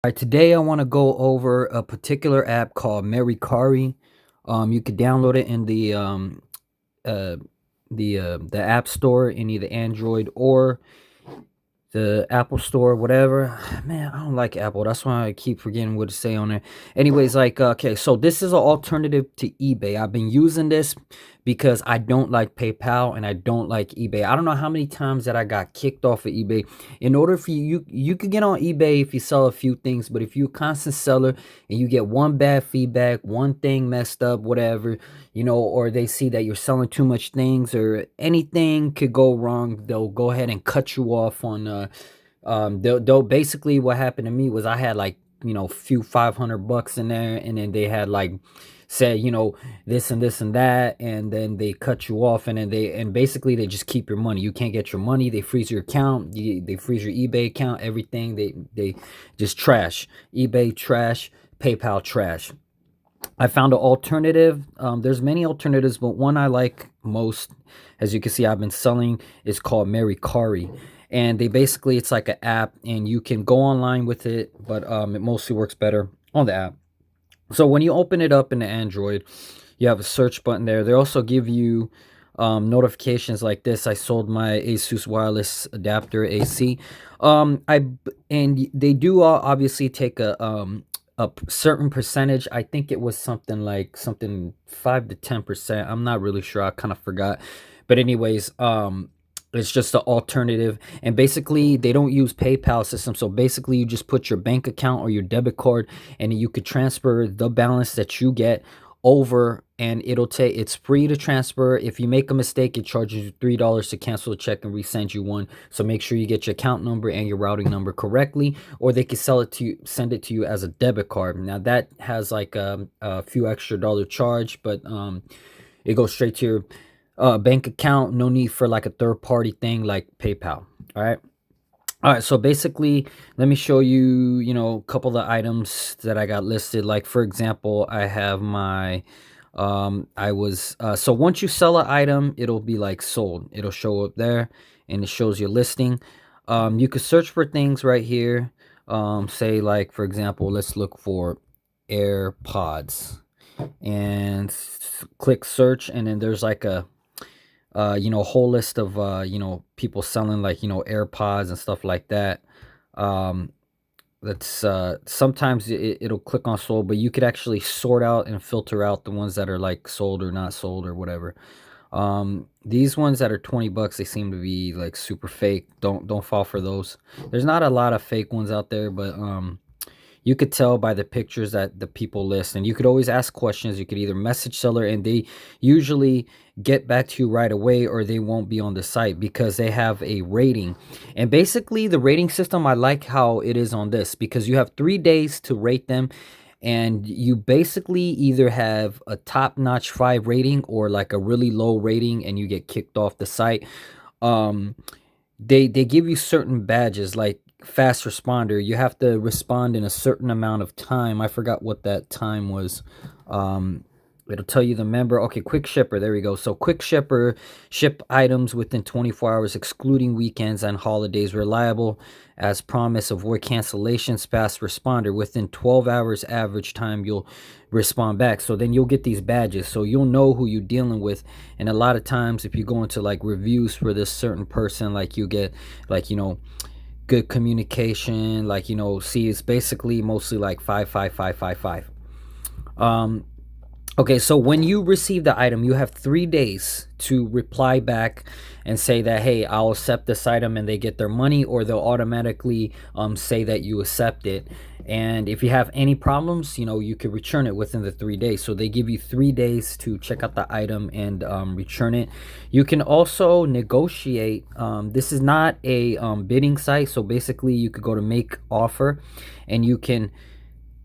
All right, today I want to go over a particular app called Mericari. You could download it in uh, the App Store in either Android or the Apple Store, whatever. Man, I don't like Apple. That's why I keep forgetting what to say on there. Anyways, like, okay, so this is an alternative to eBay. I've been using this because I don't like PayPal and I don't like eBay. I don't know how many times that I got kicked off of eBay. In order for you could get on eBay if you sell a few things, but if you're a constant seller and you get one bad feedback, one thing messed up, whatever, or they see that you're selling too much things or anything could go wrong, they'll go ahead and cut you off on they'll basically what happened to me was I had like, few $500 in there, and then they had like said, this and this and that, and then they cut you off, and then and basically they just keep your money. You can't get your money. They freeze your account. They freeze your eBay account, everything. They just trash. eBay trash, PayPal trash. I found an alternative. There's many alternatives, but one I like most, as you can see, I've been selling, is called Mericari. And they basically, it's like an app, and you can go online with it, but it mostly works better on the app. So when you open it up in the Android, you have a search button there. They also give you notifications like this. I sold my Asus wireless adapter AC. And they do obviously take a certain percentage. I think it was something 5 to 10%. I'm not really sure. I kind of forgot. But anyways, it's just an alternative, and basically they don't use PayPal system. So basically you just put your bank account or your debit card, and you could transfer the balance that you get over, and it's free to transfer. If you make a mistake, it charges you $3 to cancel the check and resend you one. So make sure you get your account number and your routing number correctly, or they can send it to you as a debit card. Now that has like a few extra dollar charge, but it goes straight to your bank account. No need for like a third party thing like PayPal. All right, so basically, let me show you, a couple of items that I got listed. Like, for example, I have my, so once you sell an item, it'll be like sold. It'll show up there, and it shows your listing. You could search for things right here. Say, like, for example, let's look for AirPods, and click search, and then there's like a whole list of people selling, like, AirPods and stuff like that. um that's sometimes it'll click on sold, but you could actually sort out and filter out the ones that are like sold or not sold or whatever. These ones that are $20, they seem to be like super fake. Don't fall for those. There's not a lot of fake ones out there, but you could tell by the pictures that the people list. And you could always ask questions. You could either message seller, and they usually get back to you right away, or they won't be on the site because they have a rating. And basically the rating system, I like how it is on this, because you have 3 days to rate them, and you basically either have a top-notch 5 rating or like a really low rating, and you get kicked off the site. um they give you certain badges, like fast responder. You have to respond in a certain amount of time. I forgot what that time was. It'll tell you the member. Okay, quick shipper, there we go. So quick shipper ship items within 24 hours excluding weekends and holidays. Reliable as promise. Avoid cancellations. Fast responder, within 12 hours average time you'll respond back. So then you'll get these badges, so you'll know who you're dealing with. And a lot of times if you go into like reviews for this certain person, like you get like, good communication, like, see, it's basically mostly like 55555. Okay, so when you receive the item, you have 3 days to reply back and say that, hey, I'll accept this item, and they get their money, or they'll automatically say that you accept it. And if you have any problems, you can return it within the 3 days. So they give you 3 days to check out the item and return it. You can also negotiate. This is not a bidding site, so basically you could go to make offer, and you can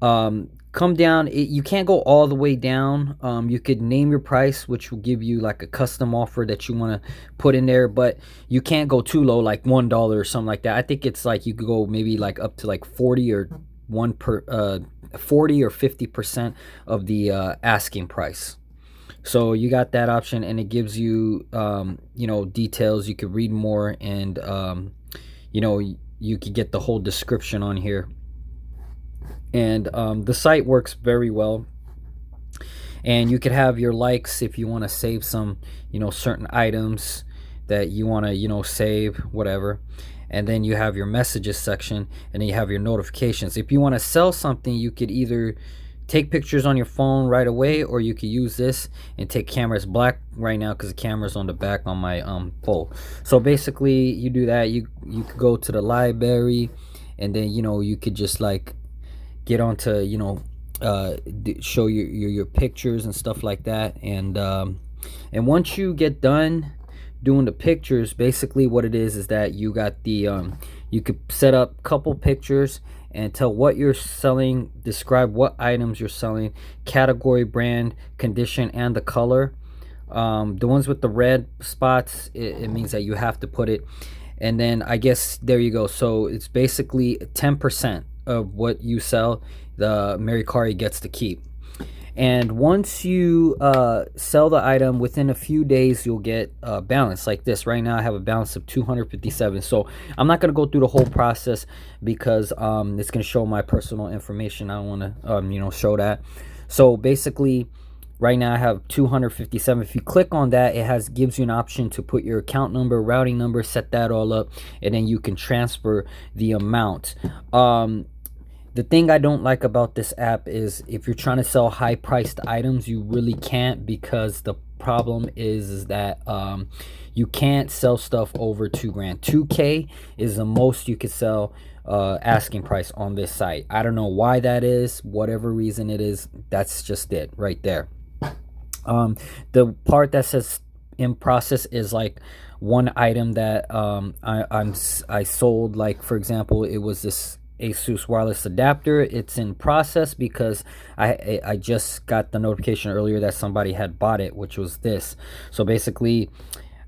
come down. You can't go all the way down. You could name your price, which will give you like a custom offer that you want to put in there, but you can't go too low, like $1 or something like that. I think it's like you could go maybe like up to like 40 or 40 or 50% of the asking price. So you got that option, and it gives you details. You could read more, and you could get the whole description on here. And the site works very well. And you could have your likes if you want to save some, certain items that you want to, save, whatever. And then you have your messages section, and then you have your notifications. If you want to sell something, you could either take pictures on your phone right away, or you could use this and take cameras. Black right now because the camera's on the back on my phone. So basically you do that. You could go to the library, and then you could just like get onto show your pictures and stuff like that. And once you get done doing the pictures, basically what it is that you got the you could set up a couple pictures and tell what you're selling, describe what items you're selling, category, brand, condition, and the color. The ones with the red spots, it means that you have to put it. And then I guess there you go. So it's basically 10% of what you sell, the Mericari gets to keep. And once you sell the item, within a few days you'll get a balance like this. Right now I have a balance of 257. So I'm not going to go through the whole process because it's going to show my personal information. I don't want to show that. So basically right now I have 257. If you click on that, it gives you an option to put your account number, routing number, set that all up, and then you can transfer the amount. The thing I don't like about this app is if you're trying to sell high priced items, you really can't, because the problem is that you can't sell stuff over $2,000. 2K is the most you could sell asking price on this site. I don't know why that is. Whatever reason it is, that's just it right there. The part that says in process is like one item that I sold. Like for example, it was this Asus wireless adapter. It's in process because I just got the notification earlier that somebody had bought it, which was this. So basically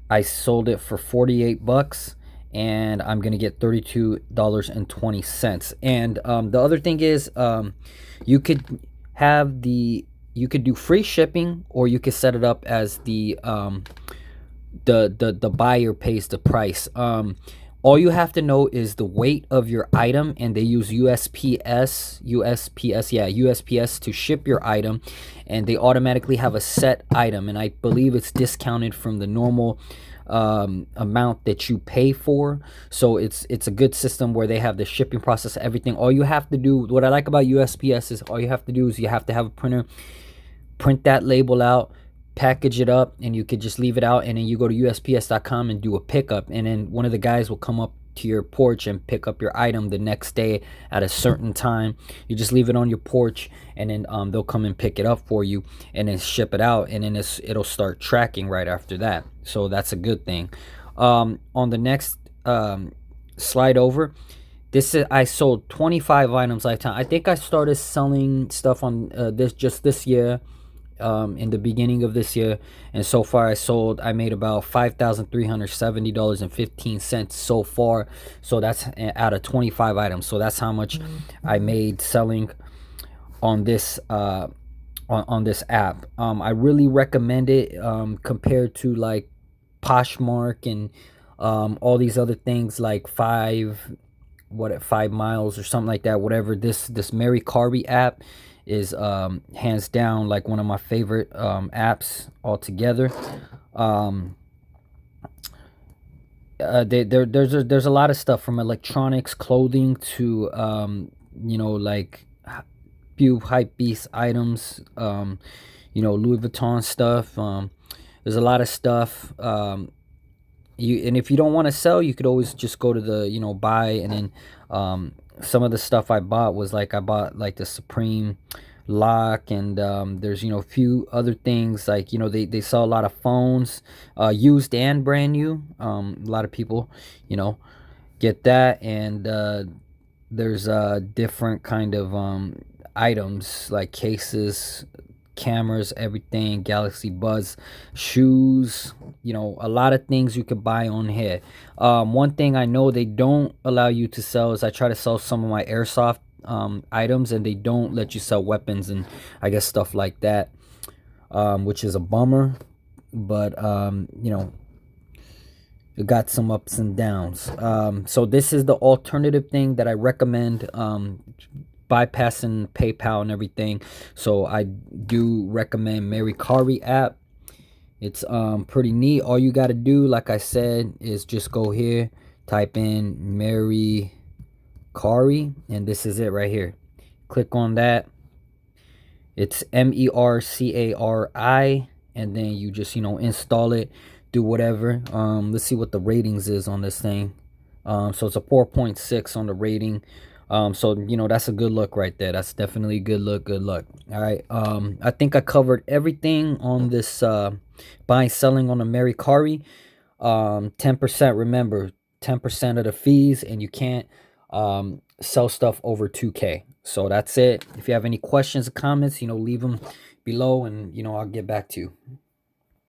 I sold it for 48 bucks and I'm gonna get $32.20. And the other thing is you could do free shipping, or you could set it up as the buyer pays the price. All you have to know is the weight of your item, and they use USPS to ship your item, and they automatically have a set item, and I believe it's discounted from the normal amount that you pay for. So it's a good system where they have the shipping process, everything. All you have to do, what I like about USPS is all you have to do is you have to have a printer, print that label out, package it up, and you could just leave it out, and then you go to USPS.com and do a pickup, and then one of the guys will come up to your porch and pick up your item the next day at a certain time. You just leave it on your porch, and then they'll come and pick it up for you and then ship it out, and then it'll start tracking right after that. So that's a good thing. On the next slide over, I sold 25 items lifetime. I think I started selling stuff on this year, in the beginning of this year, and so far I made about $5,370.15 so far. So that's out of 25 items. So that's how much I made selling on this on this app. I really recommend it compared to like Poshmark and all these other things like 5 miles or something like that. Whatever, this Mericari app is hands down like one of my favorite apps altogether. There's a lot of stuff from electronics, clothing to like few hype beast items, Louis Vuitton stuff. There's a lot of stuff. And if you don't want to sell, you could always just go to the buy, and then some of the stuff I bought was like I bought like the Supreme lock, and there's a few other things like they sell a lot of phones, used and brand new. A lot of people get that, and there's different kind of items like cases, cameras, everything, Galaxy Buds, shoes, a lot of things you could buy on here. One thing I know they don't allow you to sell is I try to sell some of my airsoft items, and they don't let you sell weapons and I guess stuff like that, which is a bummer, but it got some ups and downs. So this is the alternative thing that I recommend. bypassing PayPal and everything. So I do recommend Mericari app. It's pretty neat. All you got to do, like I said, is just go here, type in Mericari, and this is it right here. Click on that. It's Mercari, and then you just, install it, do whatever. Let's see what the ratings is on this thing. So it's a 4.6 on the rating. So that's a good look right there. That's definitely a good look. Good luck. All right. I think I covered everything on this buying selling on the Mericari. 10%. Remember, 10% of the fees, and you can't sell stuff over 2K. So that's it. If you have any questions or comments, leave them below, and I'll get back to you.